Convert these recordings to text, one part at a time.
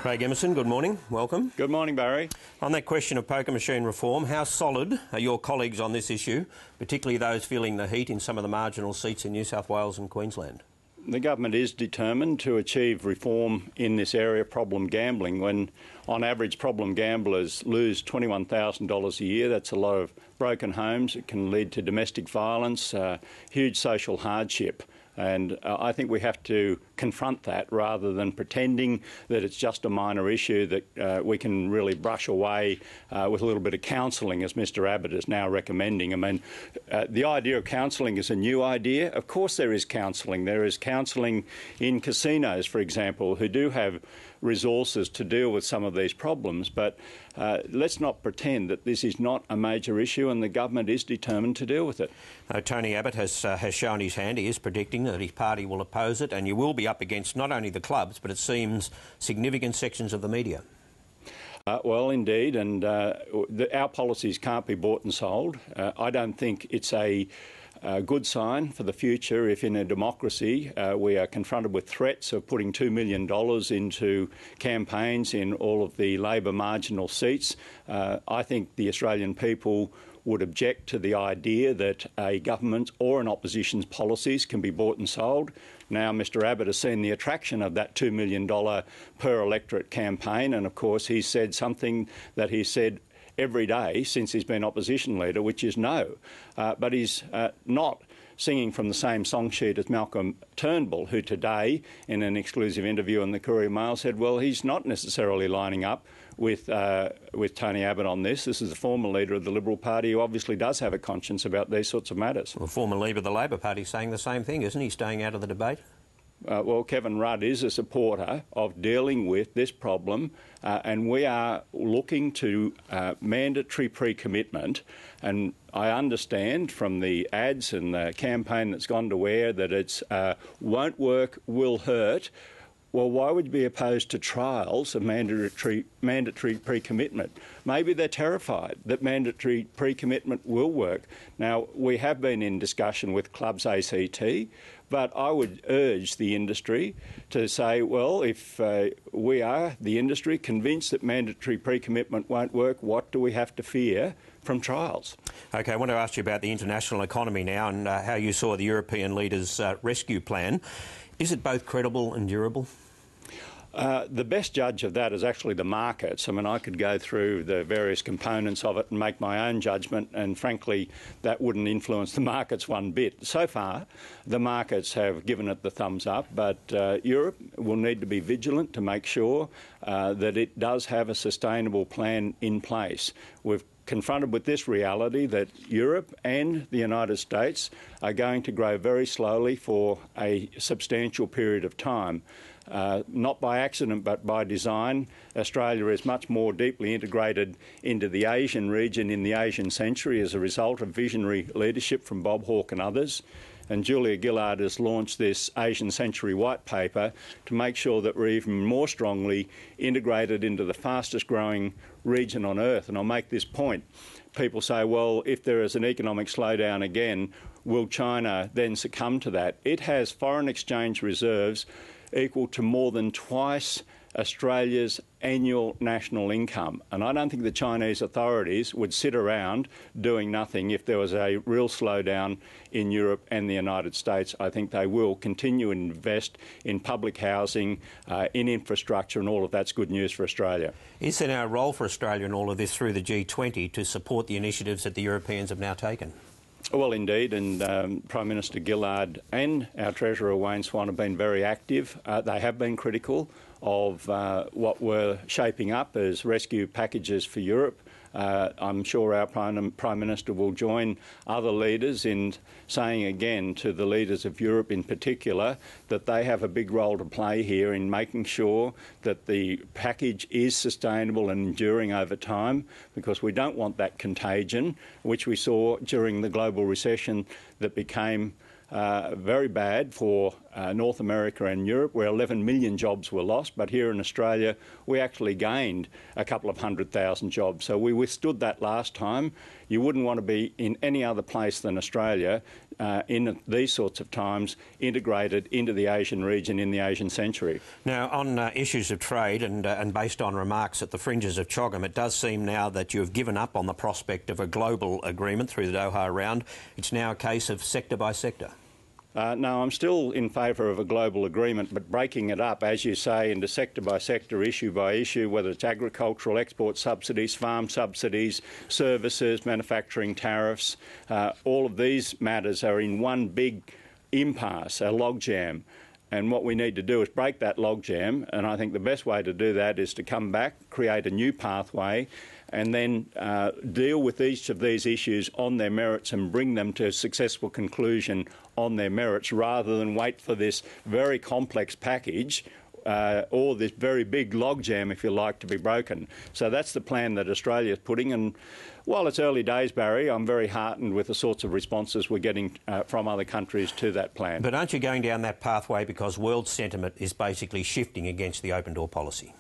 Craig Emerson, good morning. Welcome. Good morning, Barry. On that question of poker machine reform, how solid are your colleagues on this issue, particularly those feeling the heat in some of the marginal seats in New South Wales and Queensland? The government is determined to achieve reform in this area of problem gambling. When, on average, problem gamblers lose $21,000 a year, that's a lot of broken homes. It can lead to domestic violence, huge social hardship. And I think we have to confront that rather than pretending that it's just a minor issue that we can really brush away with a little bit of counselling, as Mr Abbott is now recommending. I mean, the idea of counselling is a new idea. Of course there is counselling. There is counselling in casinos, for example, who do have resources to deal with some of these problems. But let's not pretend that this is not a major issue, and the government is determined to deal with it. Tony Abbott has shown his hand. He is predicting that his party will oppose it, and you will be up against not only the clubs, but it seems significant sections of the media. Well, indeed, and our policies can't be bought and sold. I don't think it's a good sign for the future if in a democracy we are confronted with threats of putting $2 million into campaigns in all of the Labor marginal seats. I think the Australian people would object to the idea that a government or an opposition's policies can be bought and sold. Now, Mr Abbott has seen the attraction of that $2 million per electorate campaign, and of course he's said something that he said every day since he's been opposition leader, which is no. But he's not singing from the same song sheet as Malcolm Turnbull, who today, in an exclusive interview in the Courier Mail, said, well, he's not necessarily lining up with Tony Abbott on this. This is the former leader of the Liberal Party who obviously does have a conscience about these sorts of matters. Well, the former leader of the Labor Party saying the same thing, isn't he, staying out of the debate? Well, Kevin Rudd is a supporter of dealing with this problem, and we are looking to mandatory pre-commitment. And I understand from the ads and the campaign that's gone to air that it's won't work, will hurt. Well, why would you be opposed to trials of mandatory pre-commitment? Maybe they're terrified that mandatory pre-commitment will work. Now, we have been in discussion with Clubs ACT, but I would urge the industry to say, well, if we are, the industry, convinced that mandatory pre-commitment won't work, what do we have to fear from trials? OK, I want to ask you about the international economy now and how you saw the European leaders' rescue plan. Is it both credible and durable? The best judge of that is actually the markets. I mean, I could go through the various components of it and make my own judgment, and frankly, that wouldn't influence the markets one bit. So far, the markets have given it the thumbs up, but Europe will need to be vigilant to make sure that it does have a sustainable plan in place. We've confronted with this reality that Europe and the United States are going to grow very slowly for a substantial period of time. Not by accident but by design, Australia is much more deeply integrated into the Asian region in the Asian century as a result of visionary leadership from Bob Hawke and others. And Julia Gillard has launched this Asian Century White Paper to make sure that we're even more strongly integrated into the fastest growing region on earth. And I'll make this point. People say, well, if there is an economic slowdown again, will China then succumb to that? It has foreign exchange reserves equal to more than twice Australia's annual national income. And I don't think the Chinese authorities would sit around doing nothing if there was a real slowdown in Europe and the United States. I think they will continue to invest in public housing, in infrastructure, and all of that's good news for Australia. Is there now a role for Australia in all of this through the G20 to support the initiatives that the Europeans have now taken? Well, indeed, and Prime Minister Gillard and our Treasurer Wayne Swan have been very active. They have been critical of what were shaping up as rescue packages for Europe. I'm sure our Prime Minister will join other leaders in saying again to the leaders of Europe in particular that they have a big role to play here in making sure that the package is sustainable and enduring over time, because we don't want that contagion, which we saw during the global recession that became very bad for North America and Europe, where 11 million jobs were lost, but here in Australia we actually gained a couple of 100,000 jobs. So we withstood that last time. You wouldn't want to be in any other place than Australia in these sorts of times, integrated into the Asian region in the Asian century. Now, on issues of trade and based on remarks at the fringes of CHOGM, it does seem now that you have given up on the prospect of a global agreement through the Doha round. It's now a case of sector by sector. No, I'm still in favour of a global agreement, but breaking it up, as you say, into sector by sector, issue by issue, whether it's agricultural export subsidies, farm subsidies, services, manufacturing tariffs, all of these matters are in one big impasse, a logjam. And what we need to do is break that logjam, and I think the best way to do that is to come back, create a new pathway, and then deal with each of these issues on their merits and bring them to a successful conclusion on their merits, rather than wait for this very complex package or this very big logjam, if you like, to be broken. So that's the plan that Australia is putting, and while it's early days, Barry, I'm very heartened with the sorts of responses we're getting from other countries to that plan. But aren't you going down that pathway because world sentiment is basically shifting against the open door policy?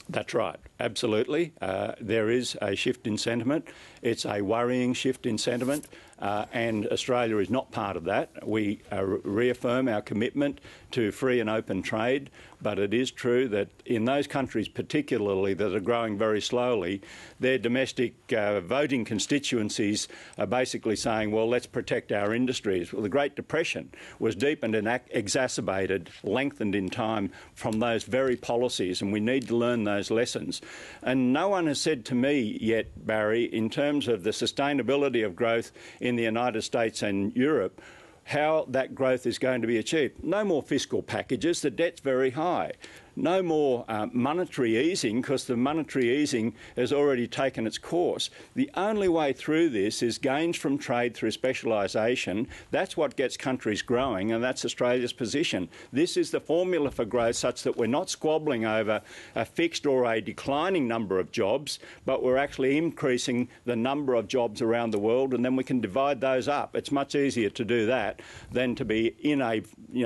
That's right, absolutely. There is a shift in sentiment. It's a worrying shift in sentiment, and Australia is not part of that. We reaffirm our commitment to free and open trade, but it is true that in those countries particularly that are growing very slowly, their domestic voting constituencies are basically saying, well, let's protect our industries. Well, the Great Depression was deepened and exacerbated, lengthened in time from those very policies, and we need to learn those lessons. And no one has said to me yet, Barry, in terms of the sustainability of growth in the United States and Europe, how that growth is going to be achieved. No more fiscal packages, the debt's very high. No more monetary easing, because the monetary easing has already taken its course. The only way through this is gains from trade through specialisation. That's what gets countries growing, and that's Australia's position. This is the formula for growth, such that we're not squabbling over a fixed or a declining number of jobs, but we're actually increasing the number of jobs around the world, and then we can divide those up. It's much easier to do that than to be in a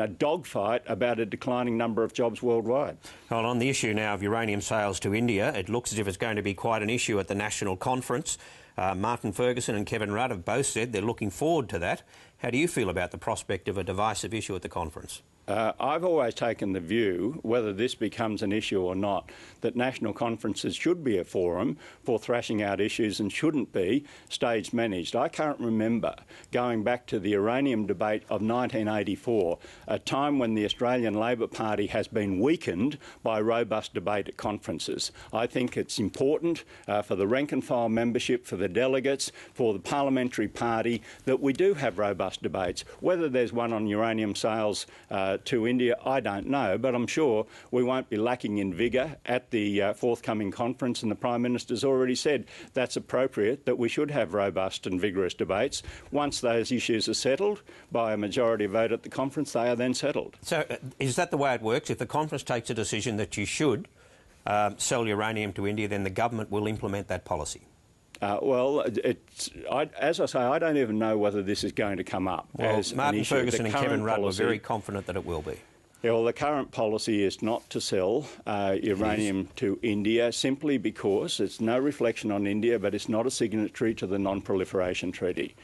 dogfight about a declining number of jobs worldwide. Well, on the issue now of uranium sales to India, it looks as if it's going to be quite an issue at the National Conference. Martin Ferguson and Kevin Rudd have both said they're looking forward to that. How do you feel about the prospect of a divisive issue at the conference? I've always taken the view, whether this becomes an issue or not, that national conferences should be a forum for thrashing out issues and shouldn't be stage managed. I can't remember going back to the uranium debate of 1984, a time when the Australian Labor Party has been weakened by robust debate at conferences. I think it's important for the rank and file membership, for the delegates, for the parliamentary party, that we do have robust debates. Whether there's one on uranium sales to India, I don't know, but I'm sure we won't be lacking in vigour at the forthcoming conference, and the Prime Minister's already said that's appropriate, that we should have robust and vigorous debates. Once those issues are settled by a majority vote at the conference, they are then settled. So is that the way it works? If the conference takes a decision that you should sell uranium to India, then the government will implement that policy? As I say, I don't even know whether this is going to come up. Well, as Martin an issue. Ferguson and Kevin Rudd were very confident that it will be. Yeah, well, the current policy is not to sell uranium to India, simply because it's no reflection on India, but it's not a signatory to the Non-Proliferation Treaty.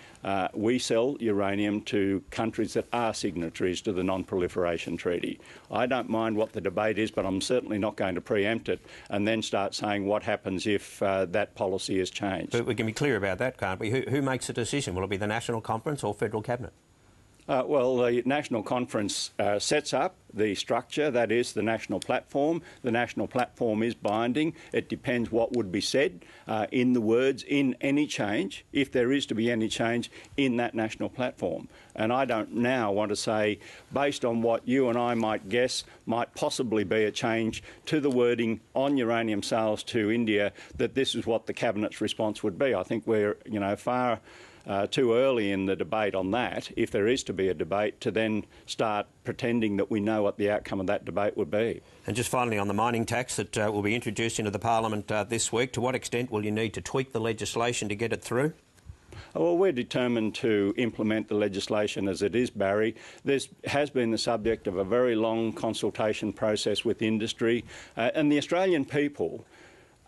We sell uranium to countries that are signatories to the Non-Proliferation Treaty. I don't mind what the debate is, but I'm certainly not going to preempt it and then start saying what happens if that policy is changed. But we can be clear about that, can't we? Who makes the decision? Will it be the National Conference or Federal Cabinet? Well, the National Conference sets up the structure, that is the national platform. The national platform is binding. It depends what would be said in the words in any change, if there is to be any change in that national platform. And I don't now want to say, based on what you and I might guess might possibly be a change to the wording on uranium sales to India, that this is what the Cabinet's response would be. I think we're, far too early in the debate on that, if there is to be a debate, to then start pretending that we know what the outcome of that debate would be. And just finally on the mining tax that will be introduced into the Parliament this week, to what extent will you need to tweak the legislation to get it through? Well, we're determined to implement the legislation as it is, Barry. This has been the subject of a very long consultation process with industry, and the Australian people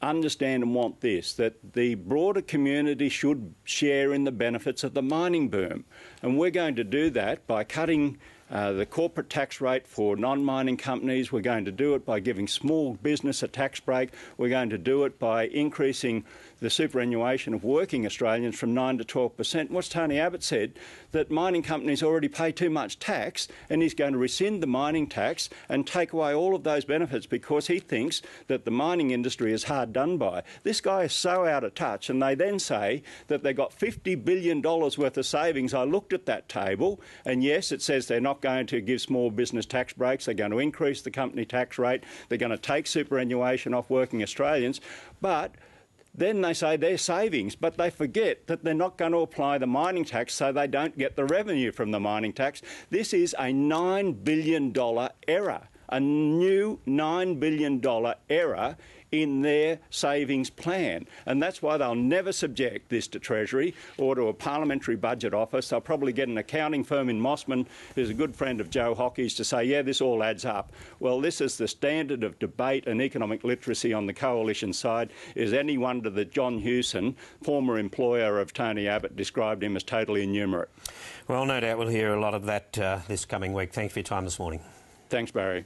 understand and want this, that the broader community should share in the benefits of the mining boom. And we're going to do that by cutting the corporate tax rate for non-mining companies. We're going to do it by giving small business a tax break. We're going to do it by increasing the superannuation of working Australians from 9 to 12%. What's Tony Abbott said, that mining companies already pay too much tax, and he's going to rescind the mining tax and take away all of those benefits because he thinks that the mining industry is hard done by. This guy is so out of touch, and they then say that they got $50 billion worth of savings. I looked at that table, and yes, it says they're not going to give small business tax breaks. They're going to increase the company tax rate. They're going to take superannuation off working Australians. But then they say they're savings, but they forget that they're not going to apply the mining tax, so they don't get the revenue from the mining tax. This is a $9 billion error, a new $9 billion error in their savings plan. And that's why they'll never subject this to Treasury or to a parliamentary budget office. They'll probably get an accounting firm in Mossman, who's a good friend of Joe Hockey's, to say, yeah, this all adds up. Well, this is the standard of debate and economic literacy on the coalition side. Is any wonder that John Hewson, former employer of Tony Abbott, described him as totally innumerate? Well, no doubt we'll hear a lot of that this coming week. Thanks for your time this morning. Thanks, Barry.